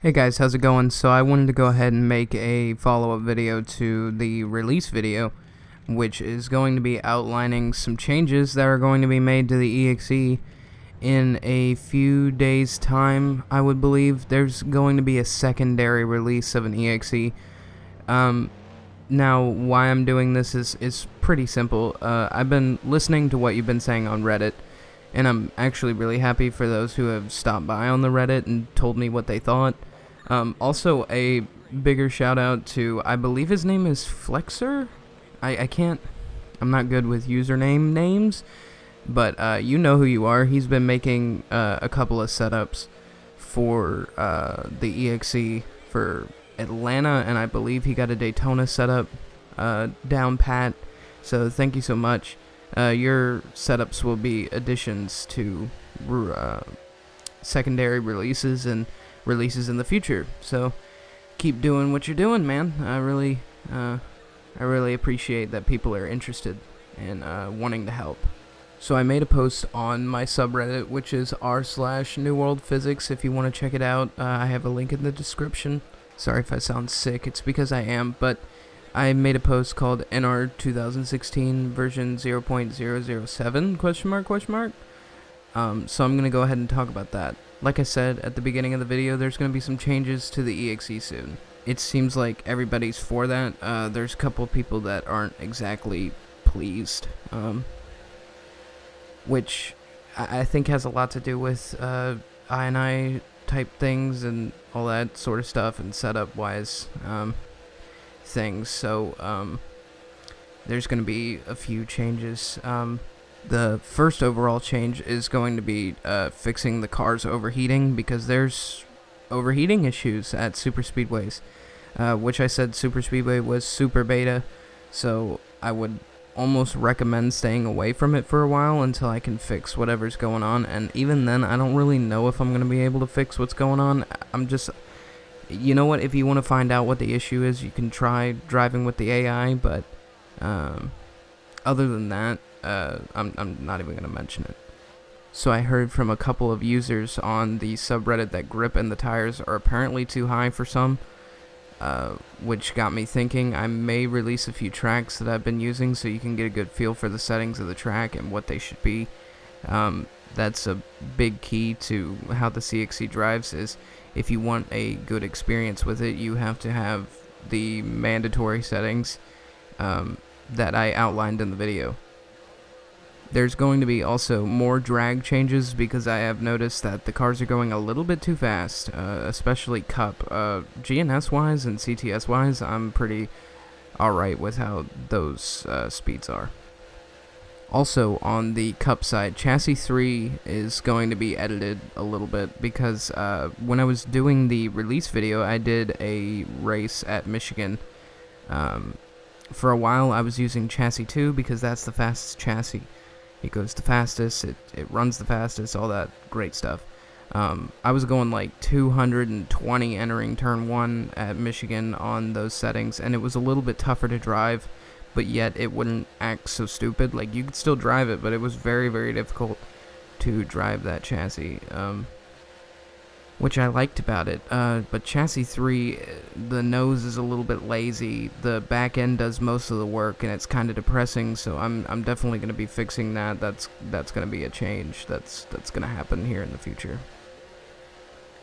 Hey guys, how's it going? So I wanted to go ahead and make a follow-up video to the release video, which is going to be outlining some changes that are going to be made to the EXE in a few days' time. I would believe there's going to be a secondary release of an EXE. Now, why I'm doing this is pretty simple. I've been listening to what you've been saying on Reddit, and I'm actually really happy for those who have stopped by on the Reddit and told me what they thought. Also, a bigger shout out to, I believe his name is Flexer? I'm not good with username names, but you know who you are. He's been making a couple of setups for the EXE for Atlanta, and I believe he got a Daytona setup down pat, so thank you so much. Your setups will be additions to secondary releases and releases in the future, so keep doing what you're doing, man. I really appreciate that people are interested and wanting to help. So I made a post on my subreddit, which is r/newworldphysics. If you want to check it out, I have a link in the description. Sorry if I sound sick, it's because I am, but I made a post called NR2016 version 0.007 ? So I'm going to go ahead and talk about that. Like I said at the beginning of the video, there's going to be some changes to the EXE soon. It seems like everybody's for that. There's a couple of people that aren't exactly pleased, which I think has a lot to do with I type things and all that sort of stuff and setup wise things. So there's going to be a few changes. The first overall change is going to be fixing the car's overheating, because there's overheating issues at super speedways, which I said super speedway was super beta, so I would almost recommend staying away from it for a while until I can fix whatever's going on. And even then, I don't really know if I'm going to be able to fix what's going on. I'm just, you know what, if you want to find out what the issue is, you can try driving with the AI, but other than that, I'm not even going to mention it. So I heard from a couple of users on the subreddit that grip and the tires are apparently too high for some, which got me thinking I may release a few tracks that I've been using so you can get a good feel for the settings of the track and what they should be. That's a big key to how the EXE drives. Is if you want a good experience with it, you have to have the mandatory settings that I outlined in the video. There's going to be also more drag changes, because I have noticed that the cars are going a little bit too fast, especially Cup. GNS wise and CTS wise, I'm pretty alright with how those speeds are. Also, on the Cup side, Chassis 3 is going to be edited a little bit, because when I was doing the release video, I did a race at Michigan. For a while, I was using Chassis 2 because that's the fastest chassis. It goes the fastest, it runs the fastest, all that great stuff. I was going like 220 entering turn 1 at Michigan on those settings, and it was a little bit tougher to drive, but yet it wouldn't act so stupid. Like, you could still drive it, but it was very, very difficult to drive that chassis, which I liked about it. But Chassis 3, the nose is a little bit lazy, the back end does most of the work, and it's kind of depressing, so I'm definitely going to be fixing that. That's going to be a change that's going to happen here in the future.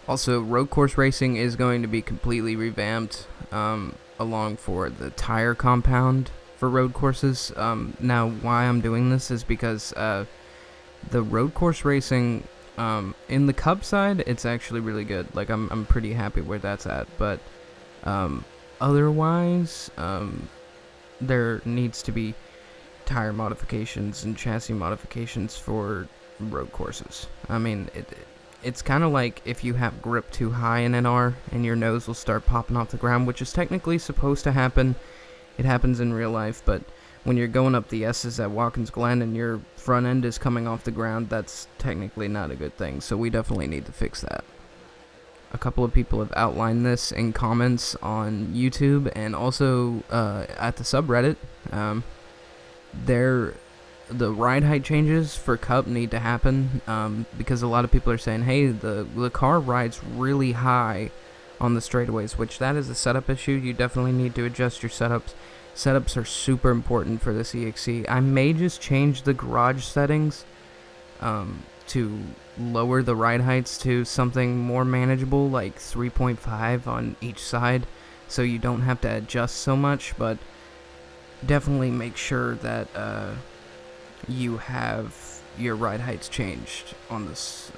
Also, road course racing is going to be completely revamped, along for the tire compound for road courses. Now, why I'm doing this is because the road course racing, in the Cup side, it's actually really good. Like, I'm pretty happy where that's at, but otherwise, there needs to be tire modifications and chassis modifications for road courses. I mean, it's kind of like if you have grip too high in NR and your nose will start popping off the ground, which is technically supposed to happen. It happens in real life, but when you're going up the S's at Watkins Glen and your front end is coming off the ground, that's technically not a good thing, so we definitely need to fix that. A couple of people have outlined this in comments on YouTube and also at the subreddit. The ride height changes for Cup need to happen, because a lot of people are saying, hey, the car rides really high on the straightaways, which that is a setup issue. You definitely need to adjust your setups. Setups are super important for this EXE. I may just change the garage settings to lower the ride heights to something more manageable, like 3.5 on each side, so you don't have to adjust so much, but definitely make sure that you have your ride heights changed on this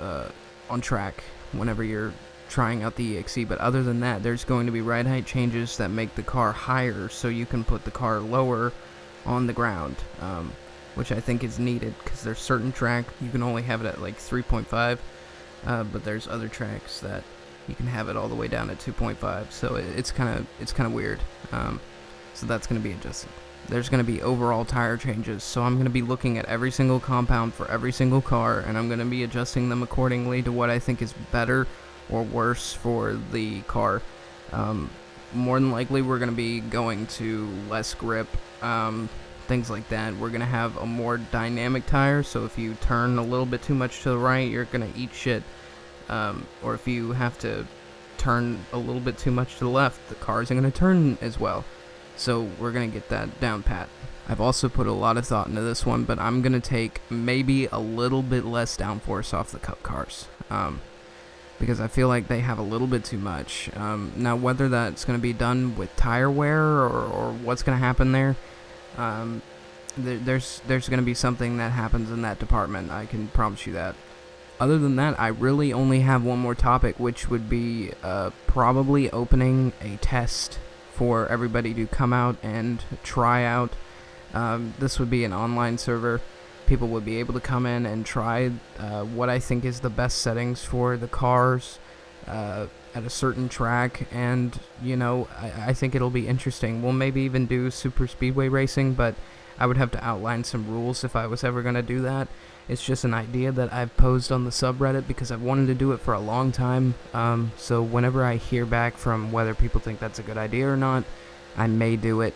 on track whenever you're trying out the EXE. But other than that, there's going to be ride height changes that make the car higher so you can put the car lower on the ground, which I think is needed, because there's certain track you can only have it at like 3.5, but there's other tracks that you can have it all the way down at 2.5, so it's kind of weird. So that's going to be adjusted. There's going to be overall tire changes, so I'm going to be looking at every single compound for every single car, and I'm going to be adjusting them accordingly to what I think is better or worse for the car. More than likely, we're going to be going to less grip, things like that. We're going to have a more dynamic tire, so if you turn a little bit too much to the right, you're going to eat shit. Or if you have to turn a little bit too much to the left, the car isn't going to turn as well. So we're going to get that down pat. I've also put a lot of thought into this one, but I'm going to take maybe a little bit less downforce off the Cup cars, because I feel like they have a little bit too much. Now, whether that's going to be done with tire wear or what's going to happen there, there's going to be something that happens in that department, I can promise you that. Other than that, I really only have one more topic, which would be probably opening a test for everybody to come out and try out. This would be an online server. People would be able to come in and try what I think is the best settings for the cars at a certain track, and I think it'll be interesting. We'll maybe even do super speedway racing, but I would have to outline some rules if I was ever going to do that. It's just an idea that I've posed on the subreddit because I've wanted to do it for a long time. So whenever I hear back from whether people think that's a good idea or not, I may do it.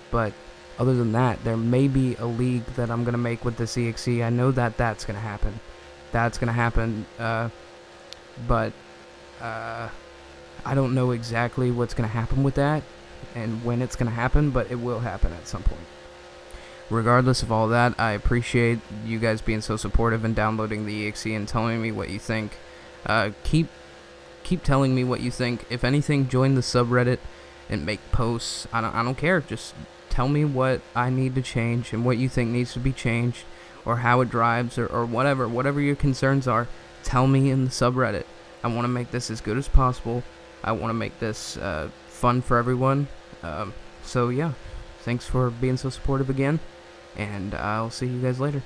But other than that, there may be a league that I'm going to make with this EXE. I know that that's going to happen. That's going to happen. But I don't know exactly what's going to happen with that and when it's going to happen, but it will happen at some point. Regardless of all that, I appreciate you guys being so supportive and downloading the EXE and telling me what you think. Keep telling me what you think. If anything, join the subreddit and make posts. I don't care. Just tell me what I need to change and what you think needs to be changed, or how it drives, or whatever your concerns are. Tell me in the subreddit. I want to make this as good as possible. I want to make this fun for everyone. So yeah, thanks for being so supportive again. And I'll see you guys later.